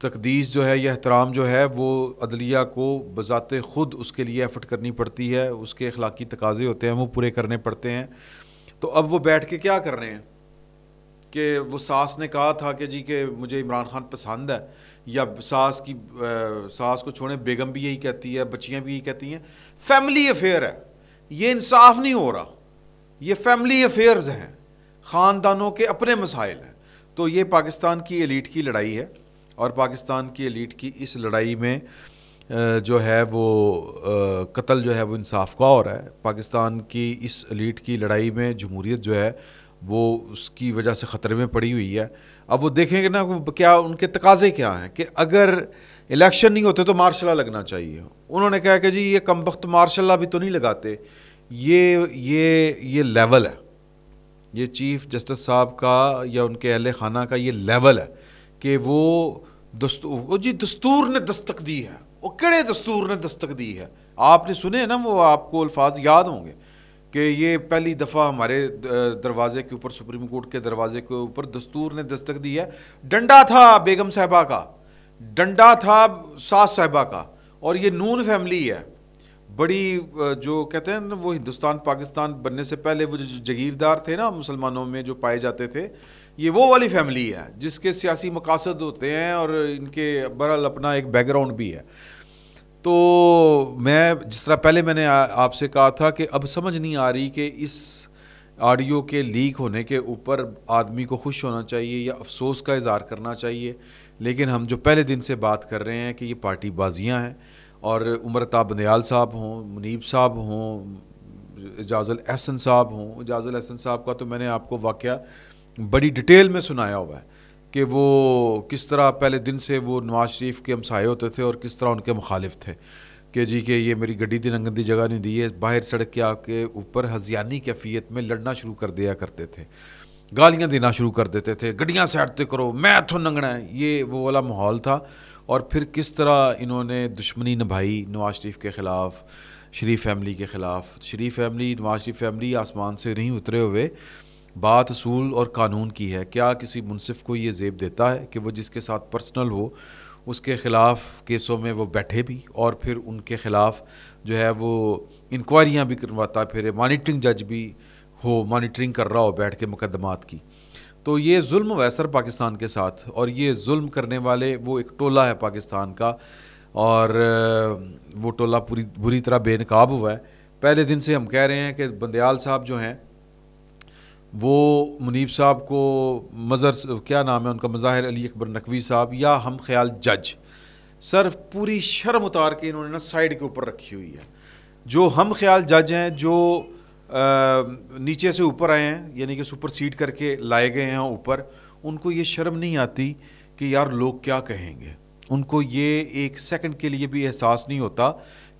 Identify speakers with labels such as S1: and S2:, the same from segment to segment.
S1: تقدیس جو ہے یا احترام جو ہے وہ عدلیہ کو بذات خود اس کے لیے ایفرٹ کرنی پڑتی ہے، اس کے اخلاقی تقاضے ہوتے ہیں وہ پورے کرنے پڑتے ہیں. تو اب وہ بیٹھ کے کیا کر رہے ہیں کہ وہ ساس نے کہا تھا کہ جی کہ مجھے عمران خان پسند ہے، یا ساس کو چھوڑیں بیگم بھی یہی کہتی ہے، بچیاں بھی یہی کہتی ہیں. فیملی افیئر ہے، یہ انصاف نہیں ہو رہا، یہ فیملی افیئرز ہیں، خاندانوں کے اپنے مسائل ہیں. تو یہ پاکستان کی ایلیٹ کی لڑائی ہے، اور پاکستان کی ایلیٹ کی اس لڑائی میں جو ہے وہ قتل جو ہے وہ انصاف کا ہو رہا ہے. پاکستان کی اس ایلیٹ کی لڑائی میں جمہوریت جو ہے وہ اس کی وجہ سے خطرے میں پڑی ہوئی ہے. اب وہ دیکھیں گے نا کیا ان کے تقاضے کیا ہیں کہ اگر الیکشن نہیں ہوتے تو مارشل لا لگنا چاہیے. انہوں نے کہا کہ جی یہ کم وقت مارشل لا بھی تو نہیں لگاتے. یہ لیول ہے، یہ چیف جسٹس صاحب کا یا ان کے اہل خانہ کا یہ لیول ہے کہ وہ دستور نے دستک دی ہے. وہ کڑے دستور نے دستک دی ہے؟ آپ نے سنے نا، وہ آپ کو الفاظ یاد ہوں گے کہ یہ پہلی دفعہ ہمارے دروازے کے اوپر، سپریم کورٹ کے دروازے کے اوپر دستور نے دستک دی ہے. ڈنڈا تھا بیگم صاحبہ کا، ڈنڈا تھا ساس صاحبہ کا، اور یہ نون فیملی ہے بڑی، جو کہتے ہیں نا وہ ہندوستان پاکستان بننے سے پہلے وہ جو جگیردار تھے نا مسلمانوں میں جو پائے جاتے تھے، یہ وہ والی فیملی ہے جس کے سیاسی مقاصد ہوتے ہیں اور ان کے بہرحال اپنا ایک بیک گراؤنڈ بھی ہے. تو میں جس طرح پہلے میں نے آپ سے کہا تھا کہ اب سمجھ نہیں آ رہی کہ اس آڈیو کے لیک ہونے کے اوپر آدمی کو خوش ہونا چاہیے یا افسوس کا اظہار کرنا چاہیے. لیکن ہم جو پہلے دن سے بات کر رہے ہیں کہ یہ پارٹی بازیاں ہیں، اور عمر عطا بندیال صاحب ہوں، منیب صاحب ہوں، اعجاز الاحسن صاحب ہوں. اعجاز الاحسن صاحب کا تو میں نے آپ کو واقعہ بڑی ڈیٹیل میں سنایا ہوا ہے کہ وہ کس طرح پہلے دن سے وہ نواز شریف کے ہمسائے ہوتے تھے اور کس طرح ان کے مخالف تھے کہ جی کہ یہ میری گڈی دی رنگن دی جگہ نہیں دی ہے. باہر سڑک کے آ کے اوپر ہذیانی کیفیت میں لڑنا شروع کر دیا کرتے تھے، گالیاں دینا شروع کر دیتے تھے، گڈیاں سیٹتے کرو، میں اتھوں لنگنا ہے، یہ وہ والا ماحول تھا. اور پھر کس طرح انہوں نے دشمنی نبھائی نواز شریف کے خلاف، شریف فیملی کے خلاف. شریف فیملی، نواز شریف فیملی آسمان سے نہیں اترے ہوئے، بات اصول اور قانون کی ہے. کیا کسی منصف کو یہ زیب دیتا ہے کہ وہ جس کے ساتھ پرسنل ہو اس کے خلاف کیسوں میں وہ بیٹھے بھی، اور پھر ان کے خلاف جو ہے وہ انکوائریاں بھی کرواتا پھر، مانیٹرنگ جج بھی ہو، مانیٹرنگ کر رہا ہو بیٹھ کے مقدمات کی. تو یہ ظلم ویسر پاکستان کے ساتھ، اور یہ ظلم کرنے والے وہ ایک ٹولہ ہے پاکستان کا، اور وہ ٹولہ بری طرح بے نقاب ہوا ہے. پہلے دن سے ہم کہہ رہے ہیں کہ بندیال صاحب جو ہیں وہ منیب صاحب کو کیا نام ہے ان کا، مظاہر علی اکبر نقوی صاحب یا ہم خیال جج، سر پوری شرم اتار کے انہوں نے نا سائڈ کے اوپر رکھی ہوئی ہے. جو ہم خیال جج ہیں، جو نیچے سے اوپر آئے ہیں، یعنی کہ سپر سیڈ کر کے لائے گئے ہیں اوپر، ان کو یہ شرم نہیں آتی کہ یار لوگ کیا کہیں گے. ان کو یہ ایک سیکنڈ کے لیے بھی احساس نہیں ہوتا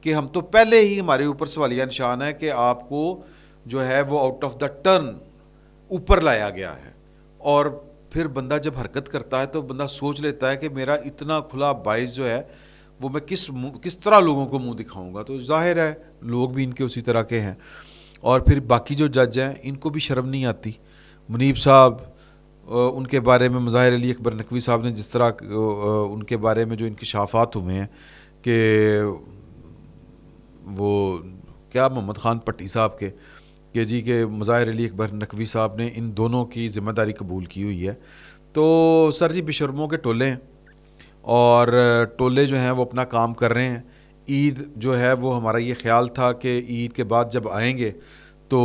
S1: کہ ہم تو پہلے ہی ہمارے اوپر سوالیہ نشان ہے کہ آپ کو جو ہے وہ آؤٹ آف دا ٹرن اوپر لایا گیا ہے. اور پھر بندہ جب حرکت کرتا ہے تو بندہ سوچ لیتا ہے کہ میرا اتنا کھلا باعث جو ہے وہ میں کس طرح لوگوں کو منہ دکھاؤں گا. تو ظاہر ہے لوگ بھی ان کے اسی طرح کے ہیں. اور پھر باقی جو جج ہیں ان کو بھی شرم نہیں آتی. منیب صاحب، ان کے بارے میں مظاہر علی اکبر نقوی صاحب نے جس طرح ان کے بارے میں جو انکشافات ہوئے ہیں کہ وہ کیا محمد خان پٹی صاحب کے کہ جی کہ مظاہر علی اکبر نقوی صاحب نے ان دونوں کی ذمہ داری قبول کی ہوئی ہے. تو سر جی بشرموں کے ٹولے ہیں، اور ٹولے جو ہیں وہ اپنا کام کر رہے ہیں. عید جو ہے وہ ہمارا یہ خیال تھا کہ عید کے بعد جب آئیں گے تو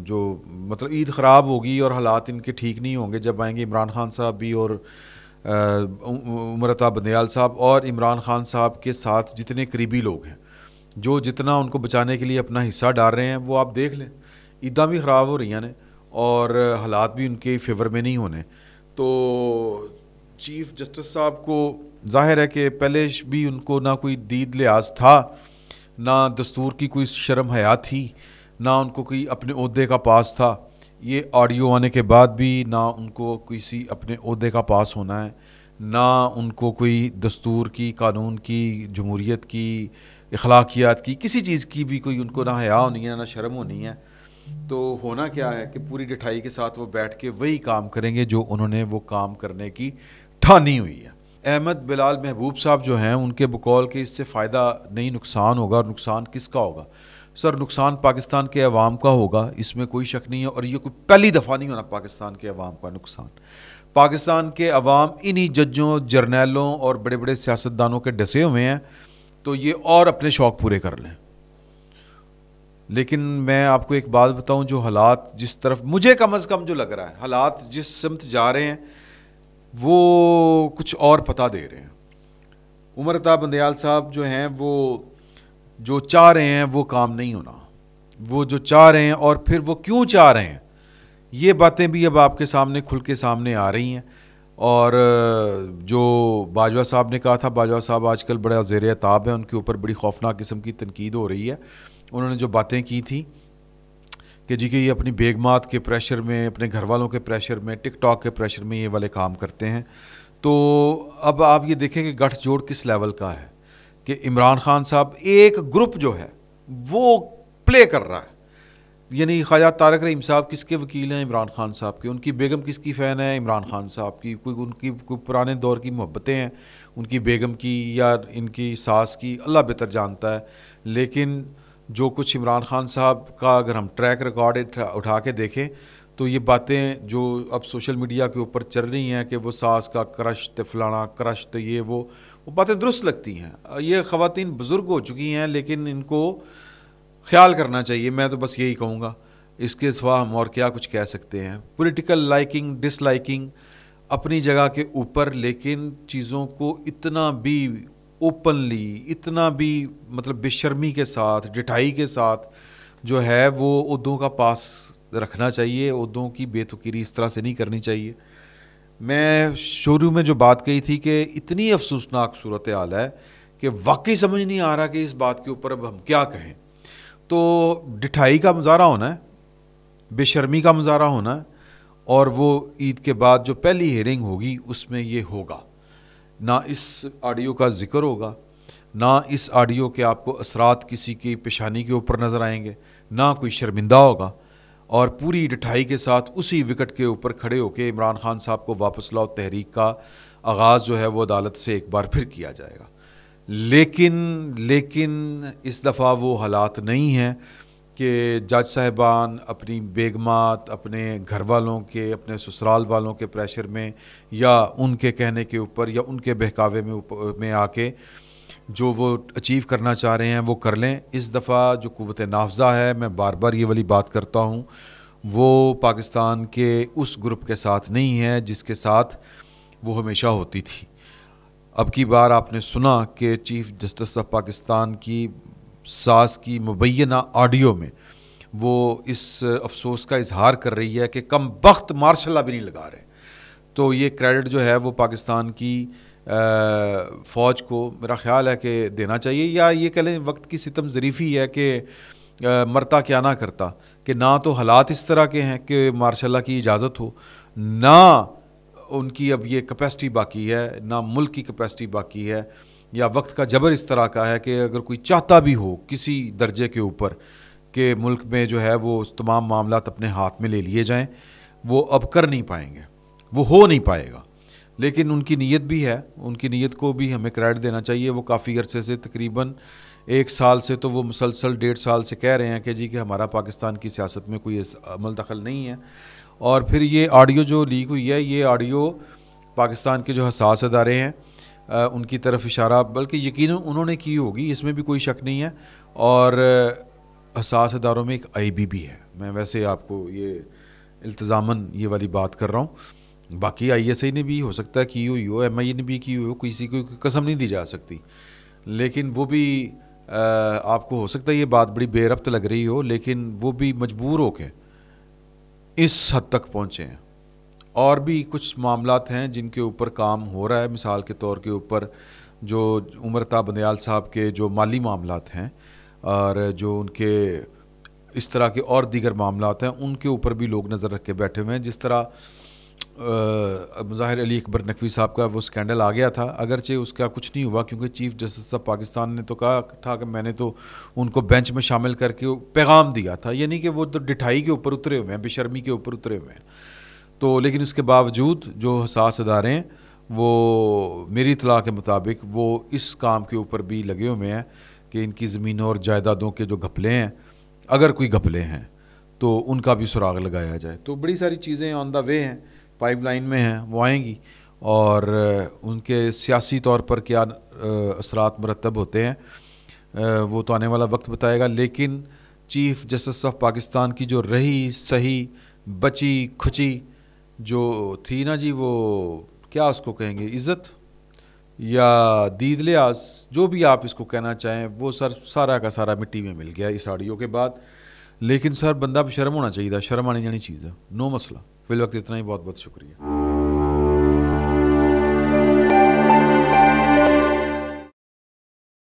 S1: جو مطلب عید خراب ہوگی اور حالات ان کے ٹھیک نہیں ہوں گے جب آئیں گے عمران خان صاحب بھی، اور عمر عطا بندیال صاحب، اور عمران خان صاحب کے ساتھ جتنے قریبی لوگ ہیں جو جتنا ان کو بچانے کے لیے اپنا حصہ ڈال رہے ہیں. وہ آپ دیکھ لیں عیداں بھی خراب ہو رہی ہیں اور حالات بھی ان کے فیور میں نہیں ہونے. تو چیف جسٹس صاحب کو ظاہر ہے کہ پہلے بھی ان کو نہ کوئی دید لحاظ تھا، نہ دستور کی کوئی شرم حیا تھی، نہ ان کو کوئی اپنے عہدے کا پاس تھا. یہ آڈیو آنے کے بعد بھی نہ ان کو کسی اپنے عہدے کا پاس ہونا ہے، نہ ان کو کوئی دستور کی، قانون کی، جمہوریت کی، اخلاقیات کی، کسی چیز کی بھی کوئی ان کو نہ حیا ہونی ہے نہ شرم ہونی ہے. تو ہونا کیا ہے کہ پوری ڈٹھائی کے ساتھ وہ بیٹھ کے وہی کام کریں گے جو انہوں نے وہ کام کرنے کی ٹھانی ہوئی ہے۔ احمد بلال محبوب صاحب جو ہیں ان کے بقول کہ اس سے فائدہ نہیں نقصان ہوگا، اور نقصان کس کا ہوگا؟ سر نقصان پاکستان کے عوام کا ہوگا، اس میں کوئی شک نہیں ہے، اور یہ کوئی پہلی دفعہ نہیں ہونا پاکستان کے عوام کا نقصان۔ پاکستان کے عوام انہی ججوں، جرنیلوں اور بڑے بڑے سیاستدانوں کے ڈسے ہوئے ہیں، تو یہ اور اپنے شوق پورے کر لیں۔ لیکن میں آپ کو ایک بات بتاؤں، جو حالات جس طرف مجھے کم از کم جو لگ رہا ہے، حالات جس سمت جا رہے ہیں وہ کچھ اور پتہ دے رہے ہیں۔ عمر عطا بندیال صاحب جو ہیں وہ جو چاہ رہے ہیں وہ کام نہیں ہونا، وہ جو چاہ رہے ہیں اور پھر وہ کیوں چاہ رہے ہیں، یہ باتیں بھی اب آپ کے سامنے کھل کے سامنے آ رہی ہیں۔ اور جو باجوہ صاحب نے کہا تھا، باجوہ صاحب آج کل بڑا زیر عتاب ہیں، ان کے اوپر بڑی خوفناک قسم کی تنقید ہو رہی ہے۔ انہوں نے جو باتیں کی تھیں کہ جی کہ یہ اپنی بیگمات کے پریشر میں، اپنے گھر والوں کے پریشر میں، ٹک ٹاک کے پریشر میں یہ والے کام کرتے ہیں، تو اب آپ یہ دیکھیں کہ گٹھ جوڑ کس لیول کا ہے کہ عمران خان صاحب ایک گروپ جو ہے وہ پلے کر رہا ہے۔ یعنی خواجہ طارق رحیم صاحب کس کے وکیل ہیں؟ عمران خان صاحب کے۔ ان کی بیگم کس کی فین ہے؟ عمران خان صاحب کی۔ ان کی کوئی پرانے دور کی محبتیں ہیں ان کی بیگم کی یا ان کی ساس کی، اللہ بہتر جانتا ہے۔ لیکن جو کچھ عمران خان صاحب کا اگر ہم ٹریک ریکارڈ اٹھا کے دیکھیں تو یہ باتیں جو اب سوشل میڈیا کے اوپر چل رہی ہیں کہ وہ ساس کا کرش تے فلانا کرش تے یہ وہ باتیں درست لگتی ہیں۔ یہ خواتین بزرگ ہو چکی ہیں لیکن ان کو خیال کرنا چاہیے، میں تو بس یہی کہوں گا، اس کے سوا ہم اور کیا کچھ کہہ سکتے ہیں۔ پولیٹیکل لائکنگ ڈس لائکنگ اپنی جگہ کے اوپر، لیکن چیزوں کو اتنا بھی اوپنلی، اتنا بھی مطلب بے شرمی کے ساتھ، ڈٹھائی کے ساتھ جو ہے وہ عہدوں کا پاس رکھنا چاہیے، عہدوں کی بے تقیری اس طرح سے نہیں کرنی چاہیے۔ میں شروع میں جو بات کہی تھی کہ اتنی افسوسناک صورتحال ہے کہ واقعی سمجھ نہیں آ رہا کہ اس بات کے اوپر اب ہم کیا کہیں۔ تو ڈٹھائی کا مظاہرہ ہونا ہے، بے شرمی کا مظاہرہ ہونا ہے، اور وہ عید کے بعد جو پہلی ہیئرنگ ہوگی اس میں یہ ہوگا۔ نہ اس آڈیو کا ذکر ہوگا، نہ اس آڈیو کے آپ کو اثرات کسی کی پیشانی کے اوپر نظر آئیں گے، نہ کوئی شرمندہ ہوگا، اور پوری ڈٹھائی کے ساتھ اسی وکٹ کے اوپر کھڑے ہو کے عمران خان صاحب کو واپس لاؤ تحریک کا آغاز جو ہے وہ عدالت سے ایک بار پھر کیا جائے گا۔ لیکن اس دفعہ وہ حالات نہیں ہیں کہ جج صاحبان اپنی بیگمات، اپنے گھر والوں کے، اپنے سسرال والوں کے پریشر میں یا ان کے کہنے کے اوپر یا ان کے بہکاوے میں آ کے جو وہ اچیو کرنا چاہ رہے ہیں وہ کر لیں۔ اس دفعہ جو قوت نافذہ ہے، میں بار بار یہ والی بات کرتا ہوں، وہ پاکستان کے اس گروپ کے ساتھ نہیں ہے جس کے ساتھ وہ ہمیشہ ہوتی تھی۔ اب کی بار آپ نے سنا کہ چیف جسٹس آف پاکستان کی ساس کی مبینہ آڈیو میں وہ اس افسوس کا اظہار کر رہی ہے کہ کم بخت مارشل لا بھی نہیں لگا رہے۔ تو یہ کریڈٹ جو ہے وہ پاکستان کی فوج کو میرا خیال ہے کہ دینا چاہیے، یا یہ کہہ لیں وقت کی ستم ظریفی ہے کہ مرتا کیا نہ کرتا، کہ نہ تو حالات اس طرح کے ہیں کہ مارشل لا کی اجازت ہو، نہ ان کی اب یہ کیپیسٹی باقی ہے، نہ ملک کی کیپیسٹی باقی ہے، یا وقت کا جبر اس طرح کا ہے کہ اگر کوئی چاہتا بھی ہو کسی درجے کے اوپر کہ ملک میں جو ہے وہ تمام معاملات اپنے ہاتھ میں لے لیے جائیں، وہ اب کر نہیں پائیں گے، وہ ہو نہیں پائے گا۔ لیکن ان کی نیت بھی ہے، ان کی نیت کو بھی ہمیں کریڈٹ دینا چاہیے۔ وہ کافی عرصے سے تقریباً 1 سال سے تو وہ مسلسل 1.5 سال سے کہہ رہے ہیں کہ جی کہ ہمارا پاکستان کی سیاست میں کوئی عمل دخل نہیں ہے۔ اور پھر یہ آڈیو جو لیک ہوئی ہے، یہ آڈیو پاکستان کے جو حساس ادارے ہیں ان کی طرف اشارہ بلکہ یقیناً انہوں نے کی ہوگی، اس میں بھی کوئی شک نہیں ہے، اور حساس اداروں میں ایک آئی بی بھی ہے۔ میں ویسے آپ کو یہ التزاماً یہ والی بات کر رہا ہوں، باقی آئی ایس آئی نے بھی ہو سکتا ہے کی ہوئی ہو، ایم آئی نے بھی کی ہوئی ہو، کسی کو قسم نہیں دی جا سکتی، لیکن وہ بھی آپ کو ہو سکتا ہے یہ بات بڑی بے ربط لگ رہی ہو، لیکن وہ بھی مجبور ہو کے اس حد تک پہنچے ہیں۔ اور بھی کچھ معاملات ہیں جن کے اوپر کام ہو رہا ہے، مثال کے طور کے اوپر جو عمر عطا بندیال صاحب کے جو مالی معاملات ہیں اور جو ان کے اس طرح کے اور دیگر معاملات ہیں، ان کے اوپر بھی لوگ نظر رکھ کے بیٹھے ہوئے ہیں۔ جس طرح مظاہر علی اکبر نقوی صاحب کا وہ سکینڈل آ گیا تھا، اگرچہ اس کا کچھ نہیں ہوا کیونکہ چیف جسٹس آف پاکستان نے تو کہا تھا کہ میں نے تو ان کو بینچ میں شامل کر کے پیغام دیا تھا، یعنی کہ وہ تو ڈٹھائی کے اوپر اترے ہوئے ہیں، بے شرمی کے اوپر اترے ہوئے ہیں۔ تو لیکن اس کے باوجود جو حساس ادارے ہیں وہ میری اطلاع کے مطابق وہ اس کام کے اوپر بھی لگے ہوئے ہیں کہ ان کی زمینوں اور جائیدادوں کے جو گھپلے ہیں، اگر کوئی گھپلے ہیں تو ان کا بھی سراغ لگایا جائے. تو بڑی ساری چیزیں آن دا وے ہیں، پائپ لائن میں ہیں، وہ آئیں گی، اور ان کے سیاسی طور پر کیا اثرات مرتب ہوتے ہیں وہ تو آنے والا وقت بتائے گا. لیکن چیف جسٹس آف پاکستان کی جو رہی صحیح بچی کھچی جو تھی نا جی، وہ کیا اس کو کہیں گے، عزت یا دید لحاظ، جو بھی آپ اس کو کہنا چاہیں، وہ سارا کا سارا مٹی میں مل گیا اس آڈیو کے بعد. لیکن سر بندہ بھی شرم ہونا چاہیے تھا، شرم آنی جانی چیز ہے، نو مسئلہ. فی الوقت اتنا ہی، بہت بہت شکریہ.